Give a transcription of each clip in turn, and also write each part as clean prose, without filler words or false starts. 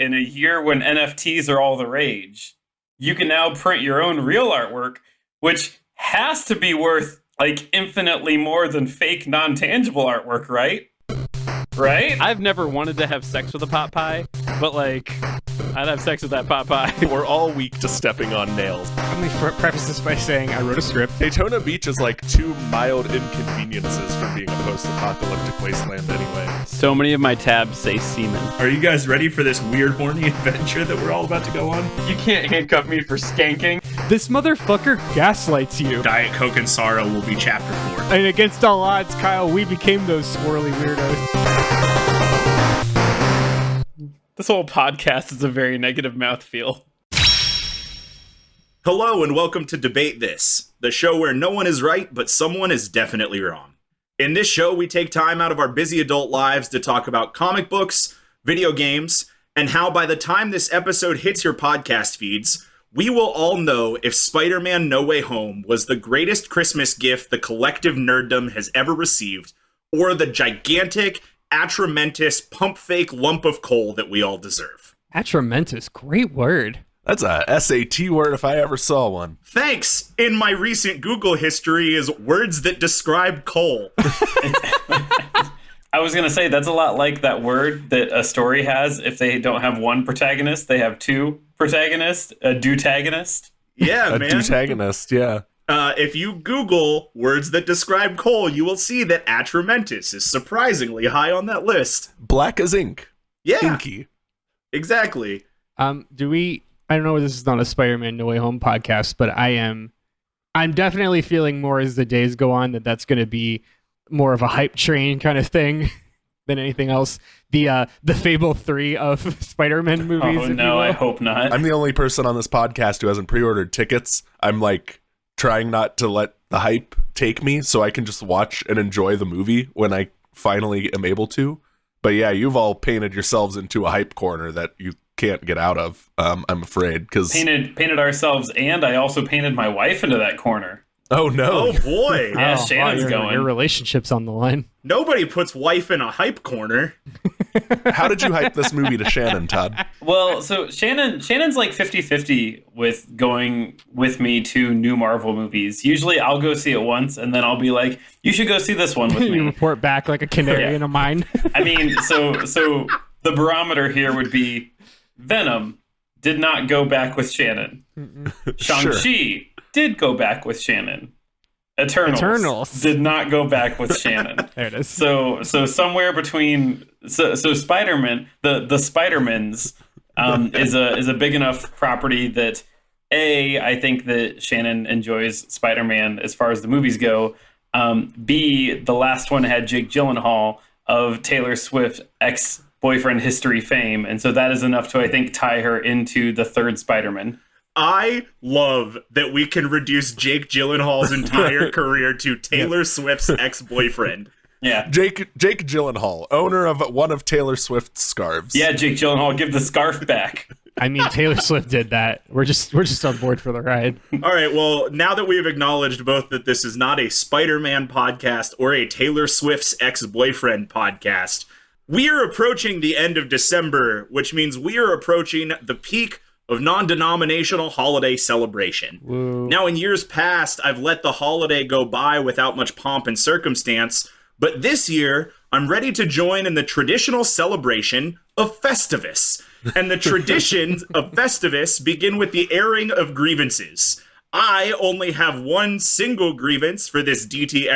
in a year when NFTs are all the rage, you can now print your own real artwork, which has to be worth like infinitely more than fake non-tangible artwork, right? Right? I've never wanted to have sex with a pot pie, but like, I'd have sex with that pot pie. We're all weak to stepping on nails. Let me preface this by saying I wrote a script. Daytona Beach is like 2 mild inconveniences from being a post-apocalyptic wasteland anyway. So many of my tabs say semen. Are you guys ready for this weird horny adventure that we're all about to go on? You can't handcuff me for skanking. This motherfucker gaslights you. Diet Coke and Sorrow will be chapter 4. And against all odds, Kyle, we became those swirly weirdos. This whole podcast is a very negative mouthfeel. Hello and welcome to Debate This, the show where no one is right, but someone is definitely wrong. In this show, we take time out of our busy adult lives to talk about comic books, video games, and how by the time this episode hits your podcast feeds, we will all know if Spider-Man No Way Home was the greatest Christmas gift the collective nerddom has ever received, or the gigantic, atramentous, pump-fake lump of coal that we all deserve. Atramentous, great word. That's a SAT word if I ever saw one. Thanks! In my recent Google history is words that describe coal. I was going to say, that's a lot like that word that a story has. If they don't have one protagonist, they have two protagonists, a dutagonist. Yeah, a man. Dutagonist, yeah. If you Google words that describe coal, you will see that atramentous is surprisingly high on that list. Black as ink. Yeah, Inky. exactly. I don't know, this is not a Spider-Man No Way Home podcast, but I'm definitely feeling more as the days go on that's going to be more of a hype train kind of thing than anything else. The Fable 3 of Spider-Man movies. Oh no, I hope not. I'm the only person on this podcast who hasn't pre-ordered tickets. I'm like trying not to let the hype take me so I can just watch and enjoy the movie when I finally am able to. But yeah, you've all painted yourselves into a hype corner that you can't get out of, I'm afraid. Because painted ourselves, and I also painted my wife into that corner. Oh no. Oh boy. Yeah, Shannon's going. Your relationship's on the line. Nobody puts wife in a hype corner. How did you hype this movie to Shannon, Todd? Well, so Shannon's like 50-50 with going with me to new Marvel movies. Usually I'll go see it once, and then I'll be like, you should go see this one with You me. report back like a canary in a mine. I mean, so the barometer here would be Venom did not go back with Shannon. Shang-Chi did go back with Shannon. Eternals did not go back with Shannon. There it is. So somewhere between Spider-Man, the Spider-Mans is a big enough property that I think that Shannon enjoys Spider-Man as far as the movies go. B, the last one had Jake Gyllenhaal of Taylor Swift ex-boyfriend history fame, and so that is enough to, I think, tie her into the third Spider-Man. I love that we can reduce Jake Gyllenhaal's entire career to Taylor Swift's ex-boyfriend. Yeah. Jake Gyllenhaal, owner of one of Taylor Swift's scarves. Yeah, Jake Gyllenhaal, give the scarf back. I mean, Taylor Swift did that. We're just on board for the ride. All right, well, now that we've acknowledged both that this is not a Spider-Man podcast or a Taylor Swift's ex-boyfriend podcast, we are approaching the end of December, which means we are approaching the peak of non-denominational holiday celebration. Woo. Now, in years past, I've let the holiday go by without much pomp and circumstance, but this year, I'm ready to join in the traditional celebration of Festivus. And the traditions of Festivus begin with the airing of grievances. I only have one single grievance for this DT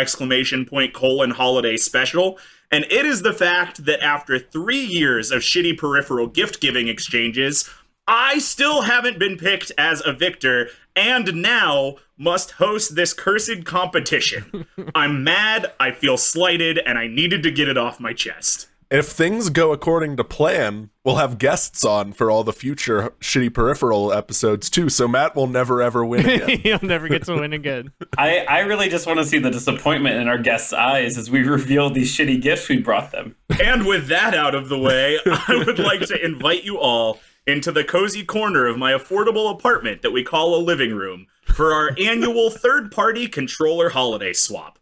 holiday special, and it is the fact that after 3 years of shitty peripheral gift-giving exchanges, I still haven't been picked as a victor, and now must host this cursed competition. I'm mad, I feel slighted, and I needed to get it off my chest. If things go according to plan, we'll have guests on for all the future shitty peripheral episodes too, so Matt will never ever win again. He'll never get to win again. I really just want to see the disappointment in our guests' eyes as we reveal these shitty gifts we brought them. And with that out of the way, I would like to invite you all into the cozy corner of my affordable apartment that we call a living room for our annual third-party controller holiday swap.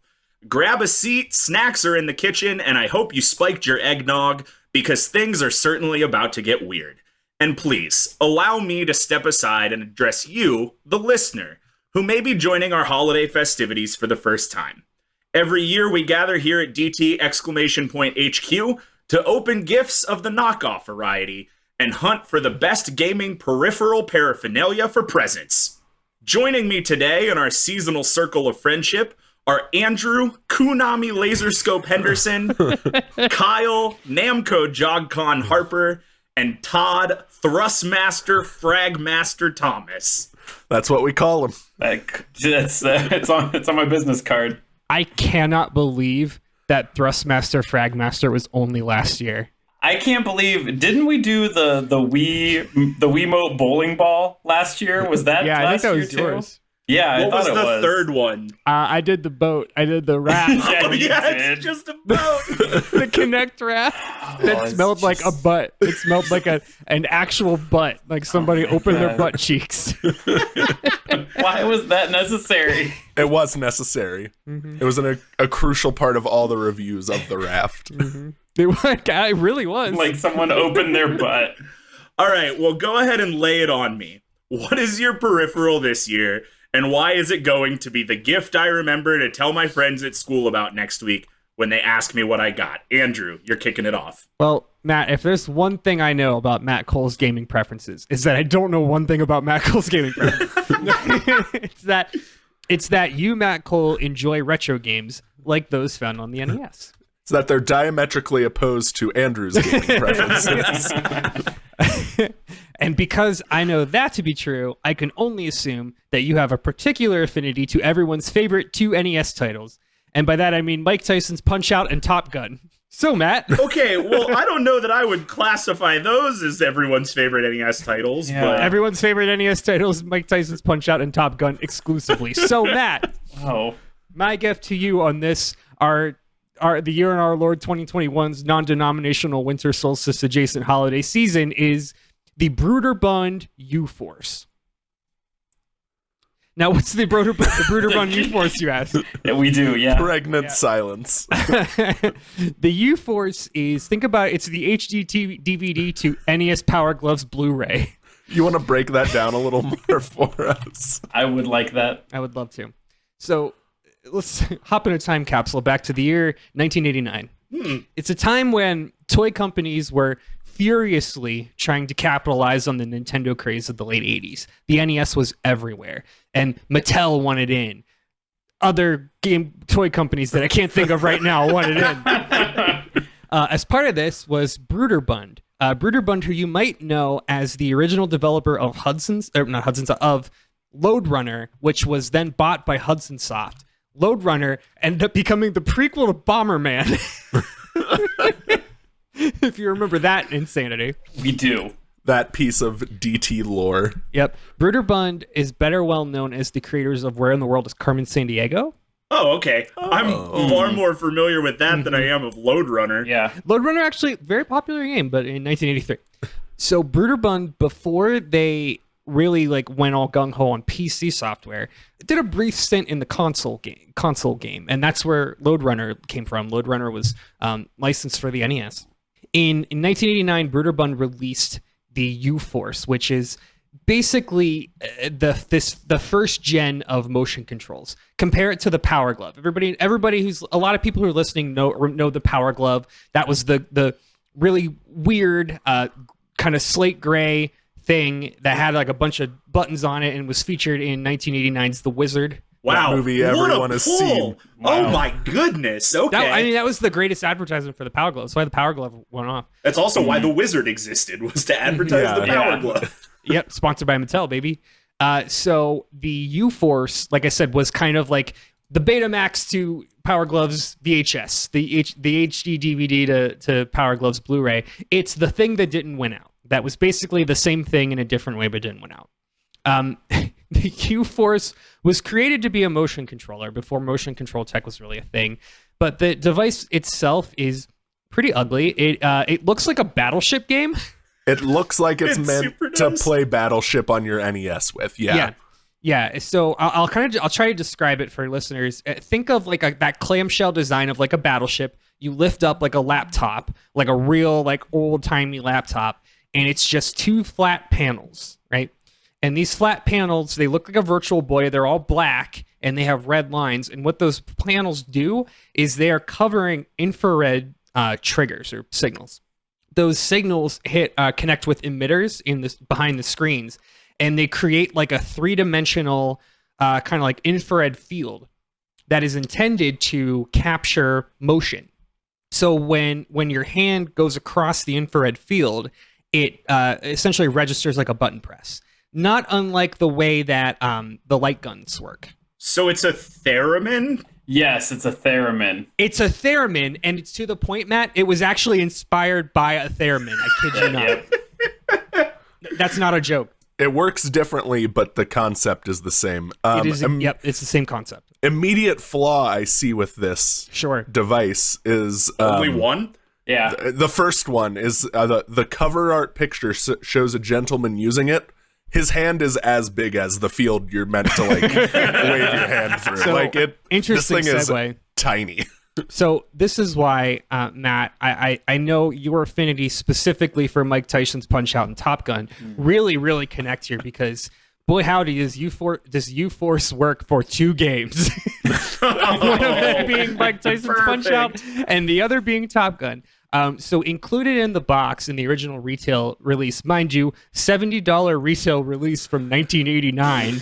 Grab a seat, snacks are in the kitchen, and I hope you spiked your eggnog, because things are certainly about to get weird. And please, allow me to step aside and address you, the listener, who may be joining our holiday festivities for the first time. Every year we gather here at DT HQ to open gifts of the knockoff variety and hunt for the best gaming peripheral paraphernalia for presents. Joining me today in our seasonal circle of friendship are Andrew Kunami Laserscope Henderson, Kyle Namco Jogcon Harper, and Todd Thrustmaster Fragmaster Thomas. That's what we call him. It's on my business card. I cannot believe that Thrustmaster Fragmaster was only last year. I can't believe, didn't we do the Wiimote bowling ball last year? Was that Yeah, I think last that year was too? yours. Yeah, What was the third one? I did the boat. I did the raft. Yeah, Oh, you yeah, did. it's just a boat. The Connect raft. That it's smelled like a just- butt. It smelled like an actual butt. Like somebody opened their God. butt cheeks. Why was that necessary? It was necessary. It was a crucial part of all the reviews of the raft. It really was. Like someone opened their butt. All right, well, go ahead and lay it on me. What is your peripheral this year, and why is it going to be the gift I remember to tell my friends at school about next week when they ask me what I got? Andrew, you're kicking it off. Well, Matt, if there's one thing I know about Matt Cole's gaming preferences, is that I don't know one thing about Matt Cole's gaming preferences. it's that you, Matt Cole, enjoy retro games like those found on the NES. So that they're diametrically opposed to Andrew's gaming preferences. And because I know that to be true, I can only assume that you have a particular affinity to everyone's favorite two NES titles. And by that I mean Mike Tyson's Punch-Out and Top Gun. So, Matt. Okay, well, I don't know that I would classify those as everyone's favorite NES titles, Yeah. but Everyone's favorite NES titles, Mike Tyson's Punch-Out and Top Gun exclusively. So, Matt, Oh. my gift to you on this are the year in our Lord 2021's non-denominational winter solstice adjacent holiday season is the Bruderbund U-Force. Now, what's the Bruderbund U-Force, you ask? Yeah, we do, yeah. Pregnant silence. The U-Force is, think about it, it's the HD DVD to NES Power Gloves Blu-ray. You want to break that down a little more for us? I would like that. I would love to. So let's hop in a time capsule back to the year 1989. It's a time when toy companies were furiously trying to capitalize on the Nintendo craze of the late 80s. The NES was everywhere, and Mattel wanted in. Other toy companies that I can't think of right now wanted in. As part of this was Bruderbund. Bruderbund, who you might know as the original developer of of Lode Runner, which was then bought by Hudson Soft. Lode Runner ended up becoming the prequel to Bomberman. If you remember that insanity. We do. That piece of DT lore. Yep. Bruderbund is better well known as the creators of Where in the World is Carmen Sandiego? oh, okay. I'm far more familiar with that than I am of Lode Runner. Yeah. Lode Runner, actually, very popular game, but in 1983. So Bruderbund, before they really went all gung-ho on PC software, did a brief stint in the console game, and that's where Lode Runner came from. Lode Runner was licensed for the NES. In 1989, Bruderbund released the U-Force, which is basically the first gen of motion controls. Compare it to the Power Glove. Everybody who's a lot of people who are listening know the Power Glove. That was the really weird kind of slate gray thing that had a bunch of buttons on it and was featured in 1989's The Wizard. Wow. That movie what everyone a has pull. seen. Oh Wow. my goodness. Okay. That was the greatest advertisement for the Power Glove. That's why the Power Glove went off. That's also why the Wizard existed, was to advertise Yeah. the Power Yeah. Glove. Yep, sponsored by Mattel, baby. So the U-Force, like I said, was kind of like the Betamax to Power Glove's VHS, the HD DVD to Power Glove's Blu-ray. It's the thing that didn't win out. That was basically the same thing in a different way, but didn't win out. The U-Force was created to be a motion controller before motion control tech was really a thing, but the device itself is pretty ugly. It looks like a Battleship game. It looks like it's It meant super to does. play Battleship on your NES with. Yeah. So I'll try to describe it for listeners. Think of that clamshell design of a battleship. You lift up like a laptop, like a real old timey laptop, and it's just two flat panels, right? And these flat panels, they look like a Virtual Boy. They're all black, and they have red lines. And what those panels do is they are covering infrared triggers or signals. Those signals connect with emitters behind the screens, and they create like a three-dimensional kind of like infrared field that is intended to capture motion. So when your hand goes across the infrared field, it essentially registers like a button press. Not unlike the way that the light guns work. So it's a theremin? Yes, it's a theremin. It's a theremin, and it's to the point, Matt, it was actually inspired by a theremin. I kid you not. Yep. That's not a joke. It works differently, but the concept is the same. It is. Yep, it's the same concept. Immediate flaw I see with this device is... Only one? Yeah. The first one is the cover art picture shows a gentleman using it. His hand is as big as the field you're meant to like wave your hand through. So, like it. Interesting this thing segue. is tiny. So this is why, Matt, I know your affinity specifically for Mike Tyson's Punch-Out and Top Gun really, really connect here because, boy howdy, does U-Force work for two games. One of them being Mike Tyson's Punch-Out and the other being Top Gun. So included in the box in the original retail release, mind you, $70 retail release from 1989.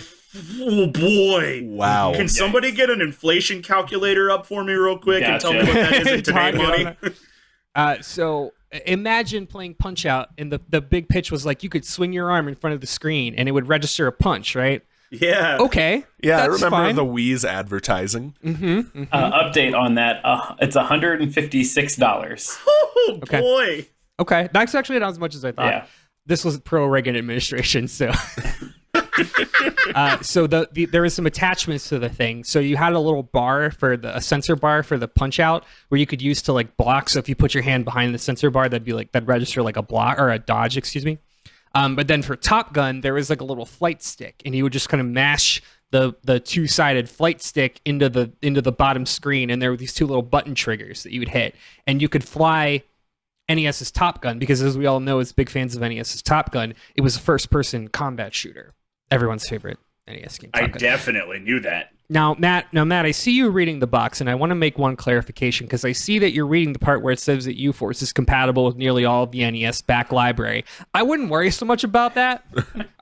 Oh boy! Wow! Can somebody get an inflation calculator up for me real quick and tell me what that is in today money? So imagine playing Punch Out, and the big pitch was like you could swing your arm in front of the screen, and it would register a punch, right? Yeah. Okay. Yeah, that's I remember fine. the Wii's advertising. Update on that. It's $156. Oh Okay. boy! Okay, that's actually not as much as I thought. Yeah. This was pro-Reagan administration, so... So there was some attachments to the thing. So you had a little bar a sensor bar for the punch out where you could use to like block. So if you put your hand behind the sensor bar, that'd register like a block or a dodge, excuse me. But then for Top Gun, there was like a little flight stick, and you would just kind of mash the two-sided flight stick into the bottom screen, and there were these two little button triggers that you would hit, and you could fly NES's Top Gun because, as we all know, as big fans of NES's Top Gun, it was a first-person combat shooter. Everyone's favorite NES game. I definitely knew that. Now, Matt, I see you reading the box, and I want to make one clarification because I see that you're reading the part where it says that U-Force is compatible with nearly all of the NES back library. I wouldn't worry so much about that.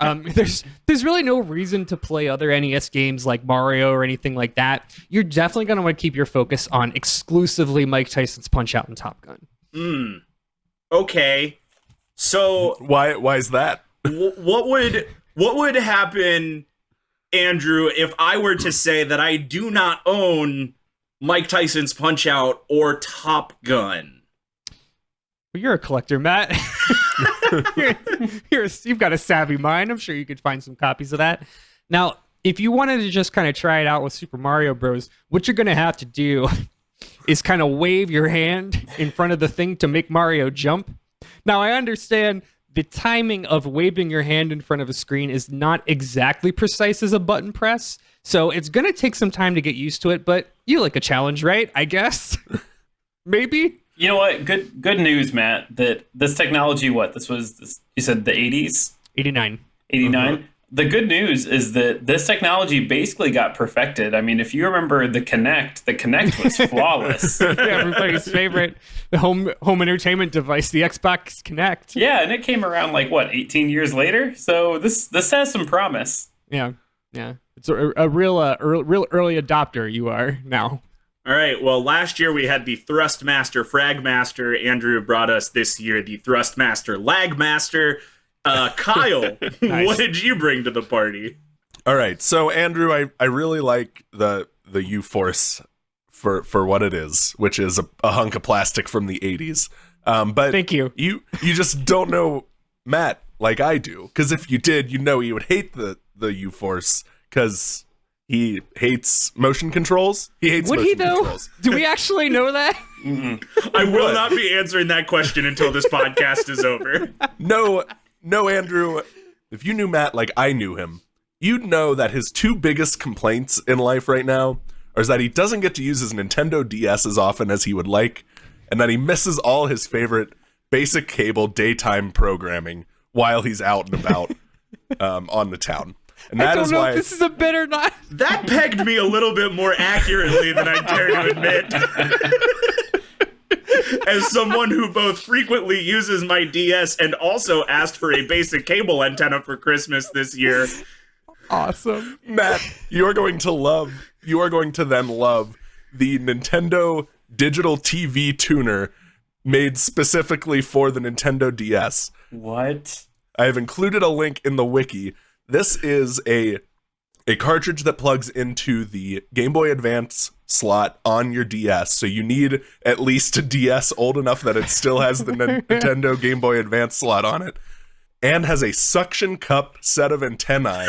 There's really no reason to play other NES games like Mario or anything like that. You're definitely going to want to keep your focus on exclusively Mike Tyson's Punch-Out and Top Gun. Okay. So Why is that? what would happen, Andrew, if I were to say that I do not own Mike Tyson's Punch-Out or Top Gun? Well, you're a collector, Matt. You've got a savvy mind. I'm sure you could find some copies of that. Now, if you wanted to just kind of try it out with Super Mario Bros., what you're going to have to do is kind of wave your hand in front of the thing to make Mario jump. Now, I understand the timing of waving your hand in front of a screen is not exactly precise as a button press, so it's going to take some time to get used to it, but you like a challenge, right? I guess? Maybe? You know what? Good news, Matt, that this technology, you said the 80s? 89. 89? The good news is that this technology basically got perfected. I mean, if you remember the Kinect was flawless. Yeah, everybody's favorite home entertainment device, the Xbox Kinect. Yeah, and it came around 18 years later. So this has some promise. Yeah. It's a real early adopter you are now. All right, well, last year we had the Thrustmaster Fragmaster. Andrew brought us this year the Thrustmaster Lagmaster. Kyle, Nice. What did you bring to the party? All right, so Andrew, I really like the U-Force for what it is, which is a hunk of plastic from the 80s. But Thank you. You just don't know Matt like I do, because if you did, you would hate the U-Force because he hates motion controls. He hates Would motion he, though? controls. Do we actually know that? I will not be answering that question until this podcast is over. No, Andrew, if you knew Matt like I knew him, you'd know that his two biggest complaints in life right now is that he doesn't get to use his Nintendo DS as often as he would like, and that he misses all his favorite basic cable daytime programming while he's out and about on the town. And that I don't is know why if this is a bit or not. That pegged me a little bit more accurately than I dare to admit. As someone who both frequently uses my DS and also asked for a basic cable antenna for Christmas this year. Awesome. Matt, you are going to then love the Nintendo digital TV tuner made specifically for the Nintendo DS. What? I have included a link in the wiki. This is a cartridge that plugs into the Game Boy Advance slot on your DS. So you need at least a DS old enough that it still has the Nintendo Game Boy Advance slot on it, and has a suction cup set of antennae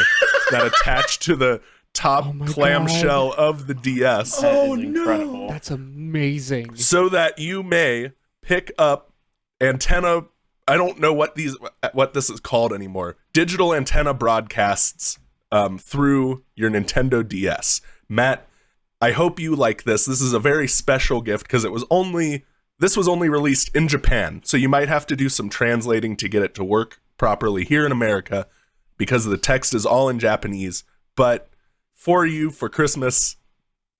that attach to the top clamshell of the DS. That is incredible. That's amazing. So that you may pick up antenna, I don't know what this is called anymore, digital antenna broadcasts through your Nintendo DS. Matt, I hope you like this. This is a very special gift because this was only released in Japan, so you might have to do some translating to get it to work properly here in America because the text is all in Japanese. But for you, for Christmas,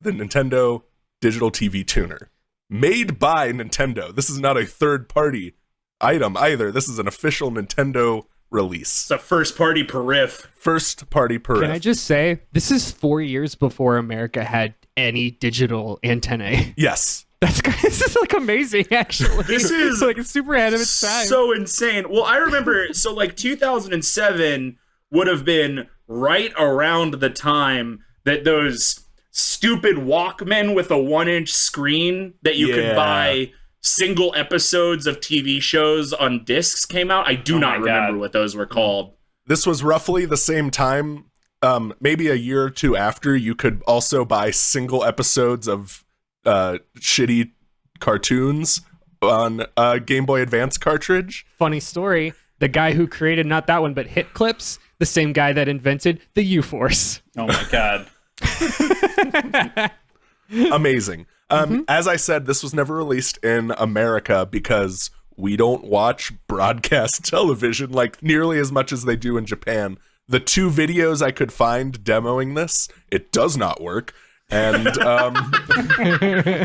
the Nintendo digital TV tuner. Made by Nintendo. This is not a third-party item either. This is an official Nintendo release. It's a first-party periph. First-party periph. Can I just say, this is 4 years before America had any digital antennae. Yes. This is like amazing, actually. This is like super ahead of its time. So insane. Well, I remember, so like 2007 would have been right around the time that those stupid Walkmen with a 1-inch screen that you could buy single episodes of TV shows on discs came out. I do not remember what those were called. This was roughly the same time, maybe a year or two after, you could also buy single episodes of shitty cartoons on a Game Boy Advance cartridge. Funny story, the guy who created not that one, but Hit Clips, the same guy that invented the U-Force. Oh my god. Amazing. As I said, this was never released in America because we don't watch broadcast television like nearly as much as they do in Japan. The 2 videos I could find demoing this, it does not work. And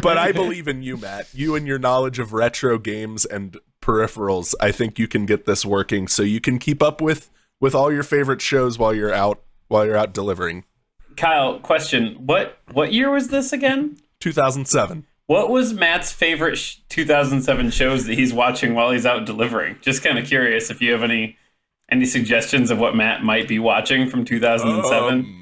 but I believe in you, Matt. You and your knowledge of retro games and peripherals, I think you can get this working so you can keep up with all your favorite shows while you're out delivering. Kyle, question. What year was this again? 2007. What was Matt's favorite 2007 shows that he's watching while he's out delivering? Just kind of curious if you have any suggestions of what Matt might be watching from 2007.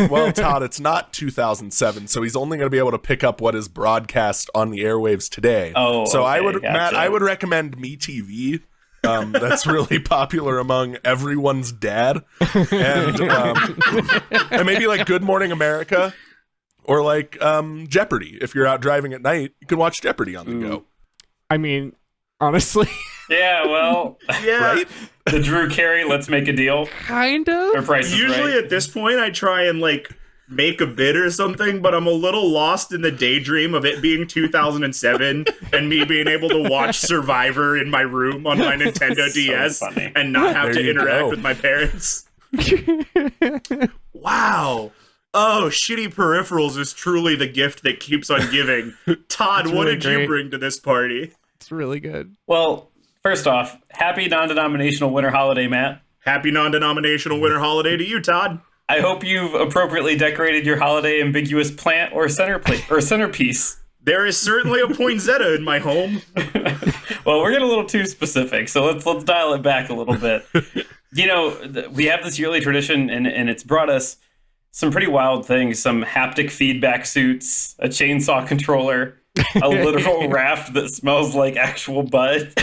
Well, Todd, it's not 2007, so he's only going to be able to pick up what is broadcast on the airwaves today. Oh, so okay, Matt, I would recommend MeTV. That's really popular among everyone's dad, and maybe like Good Morning America, or like Jeopardy. If you're out driving at night, you can watch Jeopardy on the go. I mean, honestly, Yeah, well, Right? the Drew Carey Let's Make a Deal. kind of. Or Price is Usually Right. at this point, I try and like make a bid or something, but I'm a little lost in the daydream of it being 2007 and me being able to watch Survivor in my room on my Nintendo So DS funny. and not have There to you interact go. with my parents. Wow. Oh, shitty peripherals is truly the gift that keeps on giving. Todd, what really did you great. bring to this party? It's really good. Well, first off, happy non-denominational winter holiday, Matt. Happy non-denominational winter holiday to you, Todd. I hope you've appropriately decorated your holiday ambiguous plant or centerpiece. There is certainly a poinsettia in my home. Well, we're getting a little too specific, so let's dial it back a little bit. You know, we have this yearly tradition, and it's brought us some pretty wild things: some haptic feedback suits, a chainsaw controller, a literal raft that smells like actual butt,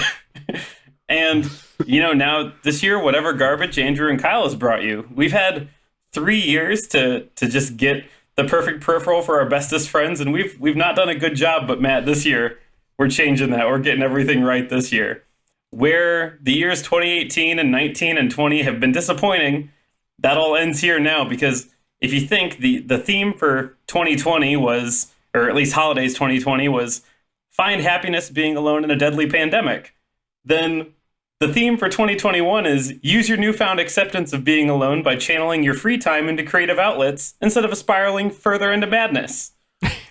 and you know, now this year, whatever garbage Andrew and Kyle has brought you, we've had 3 years to just get the perfect peripheral for our bestest friends, and we've not done a good job. But Matt, this year we're changing that. We're getting everything right this year. Where the years 2018 and 19 and 20 have been disappointing, that all ends here now. Because if you think the theme for 2020 was, or at least holidays 2020 was, find happiness being alone in a deadly pandemic. then the theme for 2021 is use your newfound acceptance of being alone by channeling your free time into creative outlets instead of spiraling further into madness.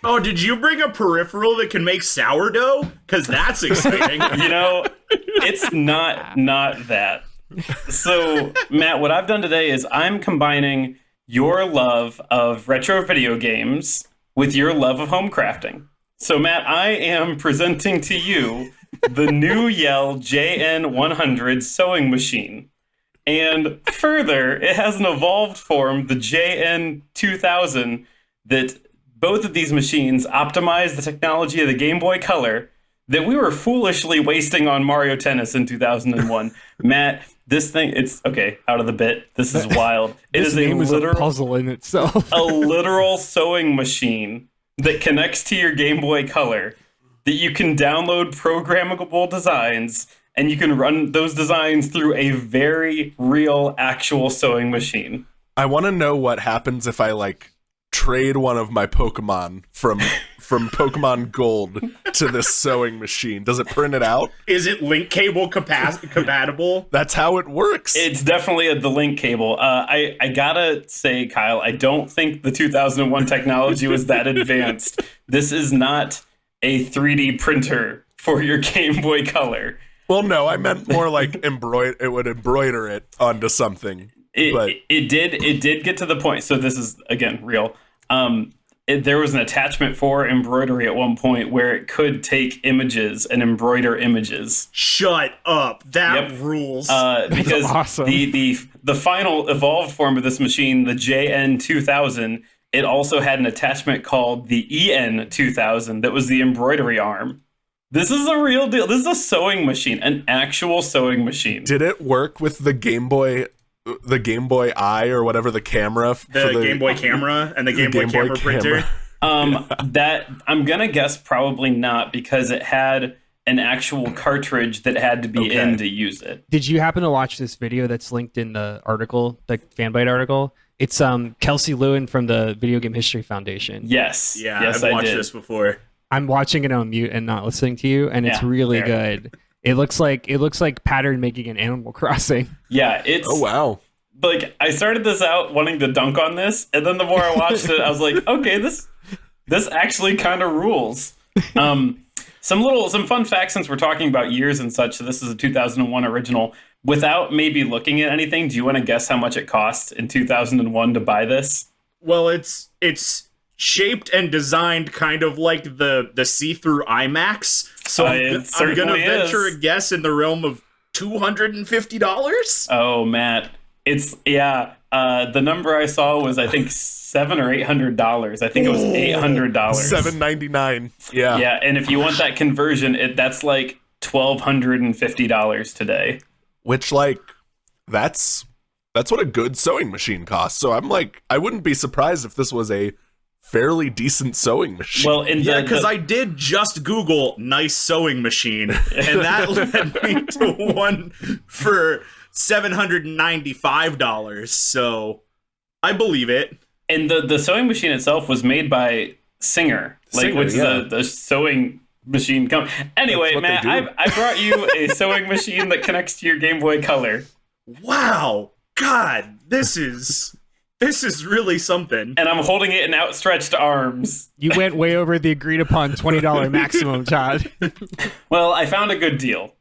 Oh, did you bring a peripheral that can make sourdough? Because that's exciting. It's not that. So, Matt, what I've done today is I'm combining your love of retro video games with your love of home crafting. So, Matt, I am presenting to you the new Yell JN100 sewing machine. And further, it has an evolved form, the JN2000, that both of these machines optimize the technology of the Game Boy Color that we were foolishly wasting on Mario Tennis in 2001. Matt, this thing, it's okay, out of the bit. This is wild. It is a literal puzzle in itself. a literal sewing machine that connects to your Game Boy Color, that you can download programmable designs, and you can run those designs through a very real, actual sewing machine. I want to know what happens if I trade one of my Pokemon from Pokemon Gold to this sewing machine. Does it print it out? Is it link cable compatible? That's how it works. It's definitely the link cable. I gotta say, Kyle, I don't think the 2001 technology was that advanced. This is not a 3D printer for your Game Boy Color. Well, no, I meant more like it would embroider it onto something. It did get to the point. So this is, again, real. There was an attachment for embroidery at one point where it could take images and embroider images. Shut up. That rules. Because awesome. the final evolved form of this machine, the JN2000, it also had an attachment called the EN2000 that was the embroidery arm. This is a real deal. This is a sewing machine, an actual sewing machine. Did it work with the Game Boy Eye or whatever the camera? The Game Boy camera and the Game Boy camera printer? That I'm gonna guess probably not, because it had an actual cartridge that had to be in to use it. Did you happen to watch this video that's linked in the article, the Fanbyte article? It's Kelsey Lewin from the Video Game History Foundation. Yes. Yeah, yes, I've watched this before. I'm watching it on mute and not listening to you, and it's really good. It looks like pattern making in Animal Crossing. Yeah, it's wow. Like, I started this out wanting to dunk on this, and then the more I watched it, I was like, okay, this actually kind of rules. Some fun facts, since we're talking about years and such. So this is a 2001 original. Without maybe looking at anything, do you want to guess how much it cost in 2001 to buy this? Well, it's shaped and designed kind of like the see-through IMAX. So I'm going to venture a guess in the realm of $250. Oh, Matt. It's, the number I saw was, I think, $700 or $800. I think it was $800. $799. Yeah. Yeah, and if you want that conversion, that's like $1,250 today. Which, that's what a good sewing machine costs. So I'm I wouldn't be surprised if this was a fairly decent sewing machine. Well, because I did just Google nice sewing machine, and that led me to one for $795. So I believe it. And the sewing machine itself was made by Singer, which is the sewing machine company. Anyway, Matt, I brought you a sewing machine that connects to your Game Boy Color. Wow. God, this is really something. And I'm holding it in outstretched arms. You went way over the agreed upon $20 maximum, Todd. Well, I found a good deal.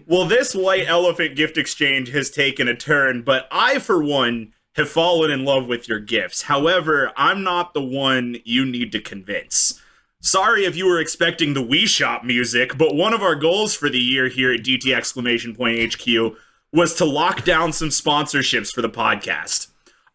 Well, this white elephant gift exchange has taken a turn, but I, for one, have fallen in love with your gifts. However, I'm not the one you need to convince. Sorry if you were expecting the Wii Shop music, but one of our goals for the year here at DT HQ was to lock down some sponsorships for the podcast.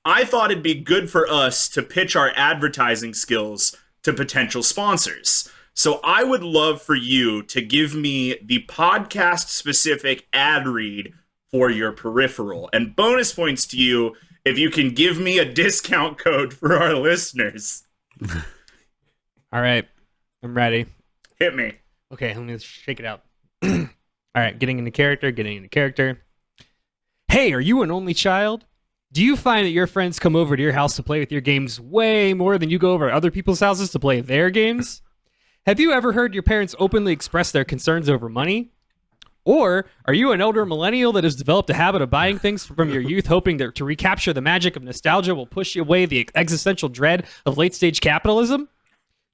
I thought it'd be good for us to pitch our advertising skills to potential sponsors. So I would love for you to give me the podcast-specific ad read for your peripheral. And bonus points to you if you can give me a discount code for our listeners. All right. I'm ready. Hit me. Okay, let me shake it out. All right, getting into character. Hey, are you an only child? Do you find that your friends come over to your house to play with your games way more than you go over to other people's houses to play their games? Have you ever heard your parents openly express their concerns over money? Or are you an elder millennial that has developed a habit of buying things from your youth, hoping to recapture the magic of nostalgia will push away the existential dread of late-stage capitalism?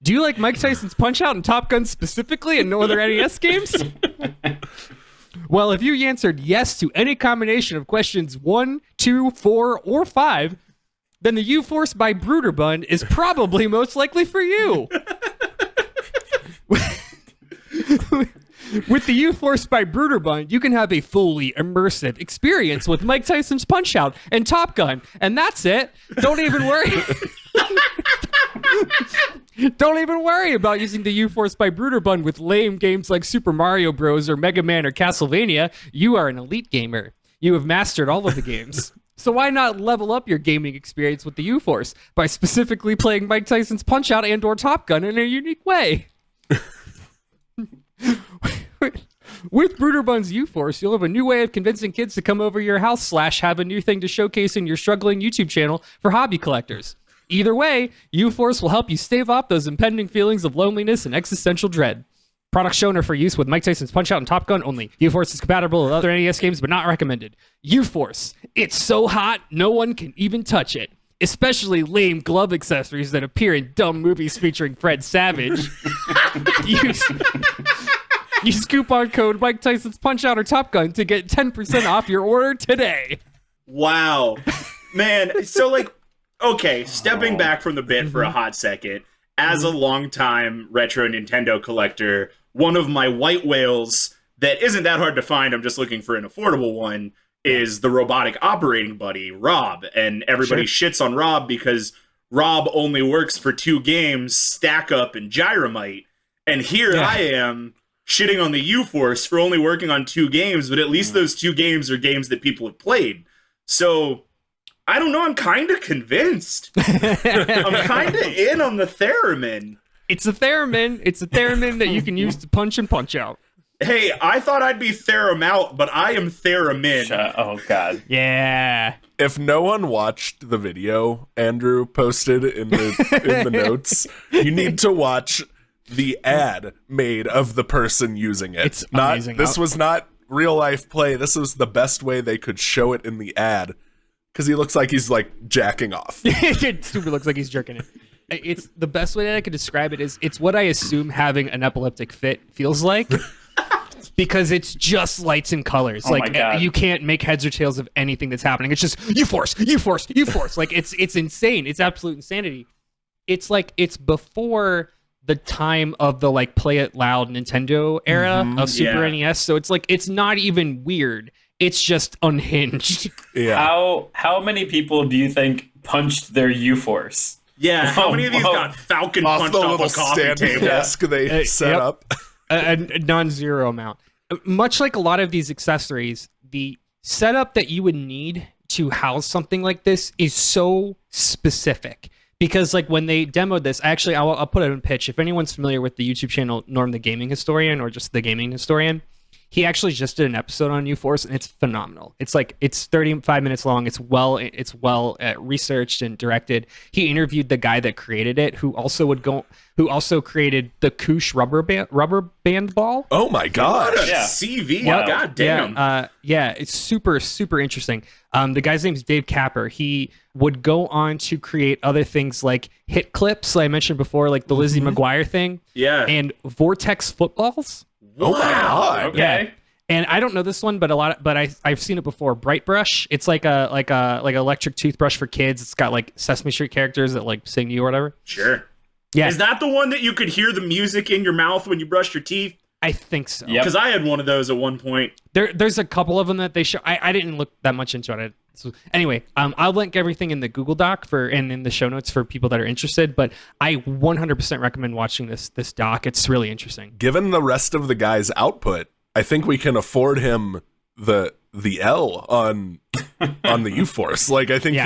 Do you like Mike Tyson's Punch-Out and Top Gun specifically and no other NES games? Well, if you answered yes to any combination of questions 1, 2, 4, or 5, then the U-Force by Bruderbund is probably most likely for you. With the U-Force by Bruderbund, you can have a fully immersive experience with Mike Tyson's Punch-Out and Top Gun, and that's it. Don't even worry. Don't even worry about using the U-Force by Bruderbund with lame games like Super Mario Bros. Or Mega Man or Castlevania. You are an elite gamer. You have mastered all of the games. So why not level up your gaming experience with the U-Force by specifically playing Mike Tyson's Punch-Out and or Top Gun in a unique way? With Bruderbund's U-Force, you'll have a new way of convincing kids to come over your house / have a new thing to showcase in your struggling YouTube channel for hobby collectors. Either way, U-Force will help you stave off those impending feelings of loneliness and existential dread. Products shown are for use with Mike Tyson's Punch-Out and Top Gun only. U-Force is compatible with other NES games, but not recommended. U-Force. It's so hot, no one can even touch it. Especially lame glove accessories that appear in dumb movies featuring Fred Savage. Use coupon code Mike Tyson's Punch-Out or Top Gun to get 10% off your order today. Wow. Man, so like, okay, stepping back from the bit for a hot second, as a longtime retro Nintendo collector, one of my white whales that isn't that hard to find, I'm just looking for an affordable one, is the robotic operating buddy, Rob. And everybody shits on Rob because Rob only works for 2 games, Stack Up and Gyromite. And here I am shitting on the U-Force for only working on 2 games, but at least those 2 games are games that people have played. So, I don't know, I'm kind of convinced. I'm kind of in on the theremin. It's a theremin. It's a theremin that you can use to punch and punch out. Hey, I thought I'd be therum out, but I am theremin. Oh, God. Yeah. If no one watched the video Andrew posted in the notes, you need to watch the ad made of the person using it. It's amazing. This was not real life play. This was the best way they could show it in the ad because he looks like he's like jacking off. Stupid looks like he's jerking it. It's the best way that I could describe it is it's what I assume having an epileptic fit feels like. Because it's just lights and colors. Oh like my God. You can't make heads or tails of anything that's happening. It's just U-Force, U-Force, U-Force. Like it's insane. It's absolute insanity. It's like it's before the time of the like play it loud Nintendo era of Super NES. So it's like it's not even weird. It's just unhinged. Yeah. How many people do you think punched their U-Force? Yeah, how many of these got Falcon Off punched the off little a coffee standing table? desk they set up. a non-zero amount. Much like a lot of these accessories, the setup that you would need to house something like this is so specific. Because like when they demoed this, actually, I'll put it in pitch. If anyone's familiar with the YouTube channel Norm the Gaming Historian or just the Gaming Historian, he actually just did an episode on U-Force and it's phenomenal. It's 35 minutes long. It's well researched and directed. He interviewed the guy that created it, who also created the Koosh rubber band ball. Oh my gosh. What a CV. God damn. Yeah, it's super, super interesting. The guy's name is Dave Capper. He would go on to create other things like hit clips, I mentioned before, like the Lizzie McGuire thing. Yeah. And Vortex footballs. Oh my God. Okay. Yeah. And I don't know this one, but I've seen it before. Bright Brush. It's like an electric toothbrush for kids. It's got like Sesame Street characters that like sing to you or whatever. Sure. Yeah. Is that the one that you could hear the music in your mouth when you brushed your teeth? I think so. Because I had one of those at one point. There's a couple of them that they show. I didn't look that much into it. So anyway, I'll link everything in the Google Doc and in the show notes for people that are interested. But I 100% recommend watching this doc. It's really interesting. Given the rest of the guy's output, I think we can afford him the L on the U-Force. Like I think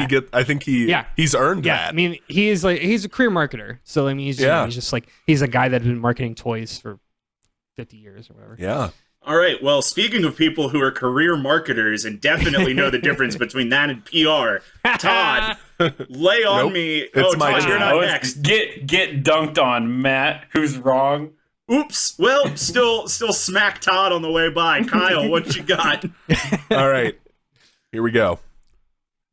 he's earned that. I mean, he's a career marketer. So I mean, he's just like he's a guy that's been marketing toys for 50 years or whatever. Yeah. All right. Well, speaking of people who are career marketers and definitely know the difference between that and PR, Todd, lay on me. It's my Todd, turn. you're not next. Get dunked on, Matt. Who's wrong? Oops. Well, still smack Todd on the way by. Kyle, what you got? All right. Here we go.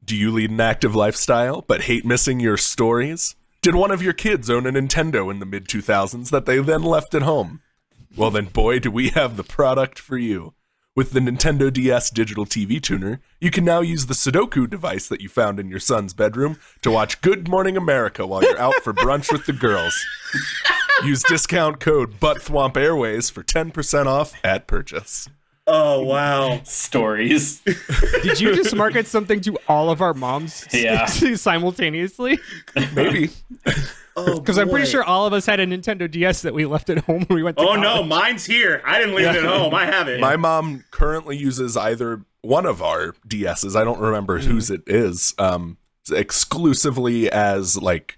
Do you lead an active lifestyle but hate missing your stories? Did one of your kids own a Nintendo in the mid-2000s that they then left at home? Well then, boy, do we have the product for you. With the Nintendo DS digital TV tuner, you can now use the Sudoku device that you found in your son's bedroom to watch Good Morning America while you're out for brunch with the girls. Use discount code BUTTHWOMP Airways for 10% off at purchase. Oh, wow. Stories. Did you just market something to all of our moms Yeah. simultaneously? Maybe. Oh, Because I'm pretty boy. sure all of us had a Nintendo DS that we left at home when we went to Oh, college. no, mine's here. I didn't leave it at home. I have it. My mom currently uses either one of our DSs. I don't remember whose it is. Exclusively as like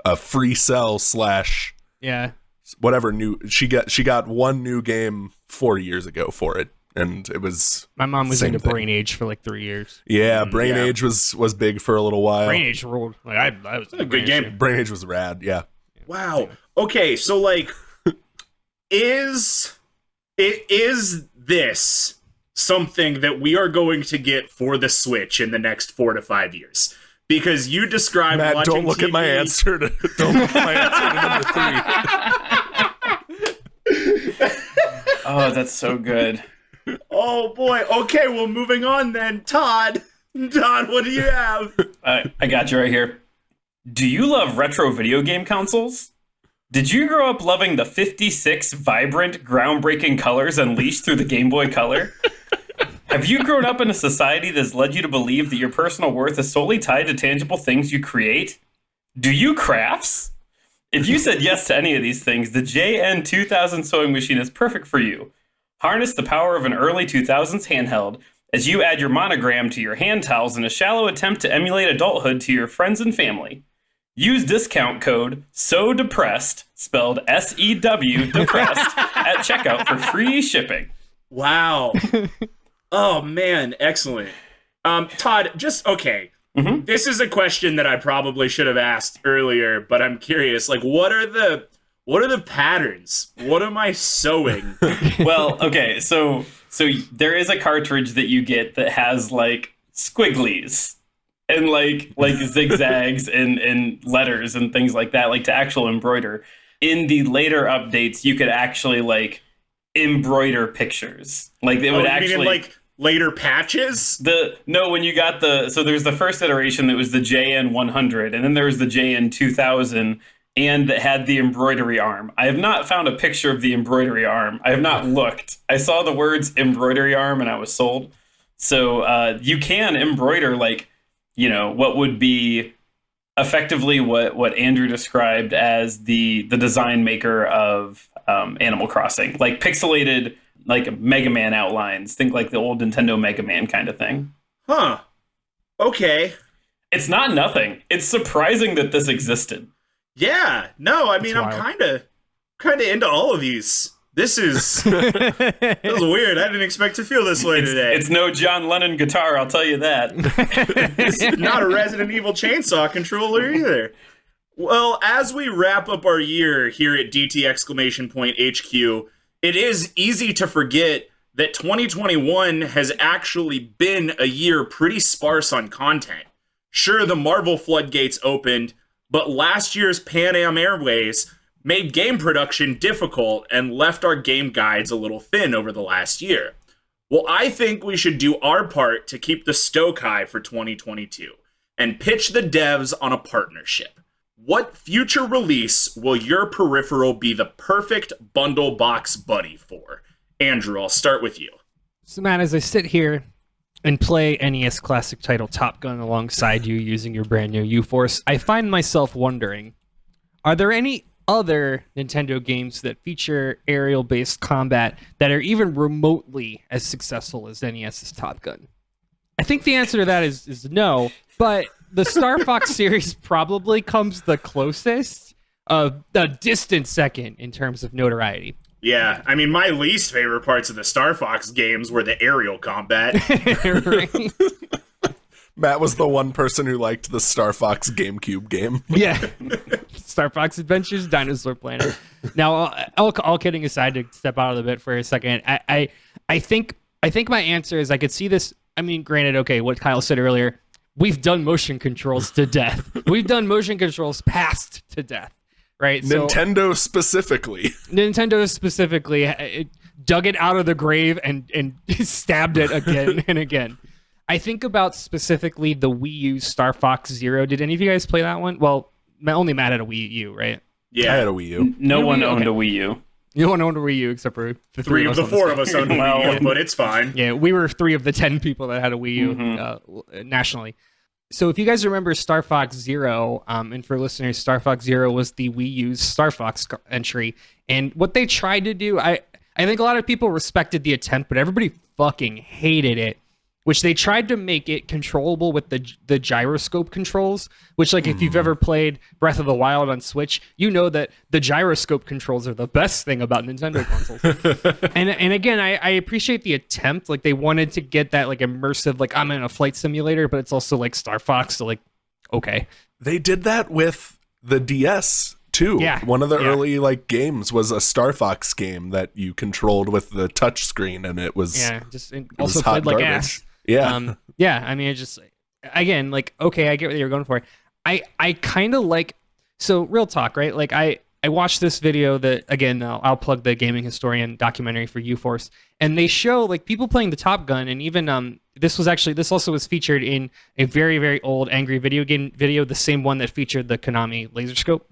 a free sell / Yeah. whatever new she got one new game 4 years ago for it, and it was My mom was Same into thing. Brain Age for like 3 years. Brain yeah. Age was big for a little while. Brain Age ruled. Like, I was a good game. Brain Age was rad. Yeah. Wow. Okay, so like, is this something that we are going to get for the Switch in the next 4 to 5 years? Because you described Matt, watching don't look at my TV answer to number 3. Oh, that's so good. Oh boy. Okay, well, moving on then. Todd, what do you have? I got you right here. Do you love retro video game consoles? Did you grow up loving the 56 vibrant, groundbreaking colors unleashed through the Game Boy Color? Have you grown up in a society that's led you to believe that your personal worth is solely tied to tangible things you create? Do you crafts? If you said yes to any of these things, the JN2000 sewing machine is perfect for you. Harness the power of an early 2000s handheld as you add your monogram to your hand towels in a shallow attempt to emulate adulthood to your friends and family. Use discount code SODEPRESSED, spelled SEW, depressed, at checkout for free shipping. Wow. Oh man, excellent. Todd, just okay. Mhm. This is a question that I probably should have asked earlier, but I'm curious. Like, what are the patterns? What am I sewing? Well, okay, so there is a cartridge that you get that has like squigglies and like zigzags and letters and things like that, like to actual embroider. In the later updates, you could actually like embroider pictures. Like it would You actually mean like later patches? when you got so there's the first iteration that was the JN100, and then there was the JN2000, and that had the embroidery arm. I have not found a picture of the embroidery arm. I have not looked. I saw the words embroidery arm and I was sold. So you can embroider like, what would be effectively what Andrew described as the design maker of Animal Crossing, like pixelated like Mega Man outlines. Think like the old Nintendo Mega Man kind of thing. Huh. Okay. It's not nothing. It's surprising that this existed. Yeah. No, I mean, That's I'm wild. kind of into all of these. This is weird. I didn't expect to feel this way today. It's no John Lennon guitar, I'll tell you that. It's not a Resident Evil chainsaw controller either. Well, as we wrap up our year here at DT HQ, it is easy to forget that 2021 has actually been a year pretty sparse on content. Sure, the Marvel floodgates opened, but last year's Pan Am Airways made game production difficult and left our game guides a little thin over the last year. Well, I think we should do our part to keep the stoke high for 2022 and pitch the devs on a partnership. What future release will your peripheral be the perfect bundle box buddy for? Andrew, I'll start with you. So, Matt, as I sit here and play NES classic title Top Gun alongside you using your brand new U-Force, I find myself wondering, are there any other Nintendo games that feature aerial-based combat that are even remotely as successful as NES's Top Gun? I think the answer to that is no, but the Star Fox series probably comes the closest, a distant second in terms of notoriety. Yeah, I mean, my least favorite parts of the Star Fox games were the aerial combat. Right? Matt was the one person who liked the Star Fox GameCube game. Yeah. Star Fox Adventures Dinosaur Planet. Now, all kidding aside, to step out of the bit for a second, I think my answer is I could see this. I mean, granted, okay, what Kyle said earlier, we've done motion controls to death. We've done motion controls past to death, right? Nintendo specifically. Nintendo specifically it dug it out of the grave and stabbed it again and again. I think about specifically the Wii U Star Fox Zero. Did any of you guys play that one? Well, only Matt had a Wii U, right? Yeah. I had a Wii U. No one owned Okay. a Wii U. No one owned a Wii U except for the Three of the four of us owned a Wii U, Well, but it's fine. Yeah, we were 3 of the 10 people that had a Wii U nationally. So if you guys remember Star Fox Zero, and for listeners, Star Fox Zero was the Wii U's Star Fox entry. And what they tried to do, I think a lot of people respected the attempt, but everybody fucking hated it, which they tried to make it controllable with the gyroscope controls, which, like, if you've ever played Breath of the Wild on Switch, you know that the gyroscope controls are the best thing about Nintendo consoles. and again, I appreciate the attempt. Like, they wanted to get that, like, immersive, like, I'm in a flight simulator, but it's also, like, Star Fox, so, like, okay. They did that with the DS too. Yeah. One of the early like games was a Star Fox game that you controlled with the touch screen, and it was It was also hot played like garbage. ass. Yeah. I mean, it just, again, like, okay, I get what you're going for. I kind of like, so real talk, right? Like, I watched this video that, again, I'll plug the Gaming Historian documentary for UForce, and they show, like, people playing the Top Gun, and even, this also was featured in a very, very old Angry Video Game video, the same one that featured the Konami laser scope.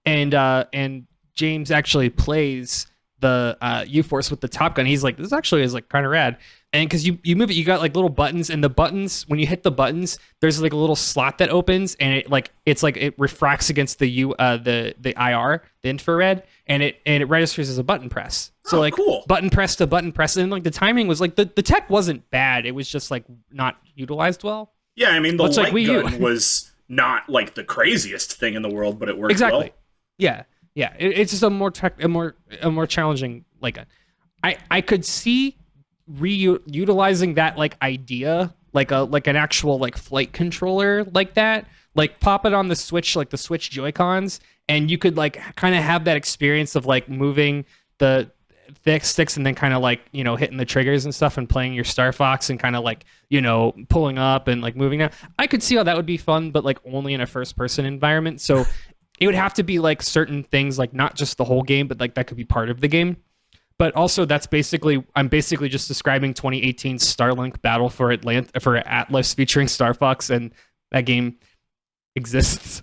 And James actually plays the UForce with the Top Gun. He's like, this actually is like kind of rad. And because you move it, you got like little buttons, and the buttons, when you hit the buttons, there's like a little slot that opens, and it refracts against the IR, the infrared, and it registers as a button press. So cool. Button press to button press, and like the timing was like the tech wasn't bad. It was just like not utilized well. Yeah, I mean, the Much like light Wii U. gun was not like the craziest thing in the world, but it worked Exactly. well. Yeah. It's just a more challenging like I could see utilizing that like idea, like an actual like flight controller like that, like pop it on the Switch, like the Switch Joy-Cons, and you could like kind of have that experience of like moving the thick sticks and then kind of like, you know, hitting the triggers and stuff and playing your Star Fox and kind of like, you know, pulling up and like moving down. I could see how that would be fun, but like only in a first person environment. So it would have to be like certain things, like not just the whole game, but like that could be part of the game. But also I'm basically just describing 2018 Starlink Battle for Atlas featuring Star Fox, and that game exists.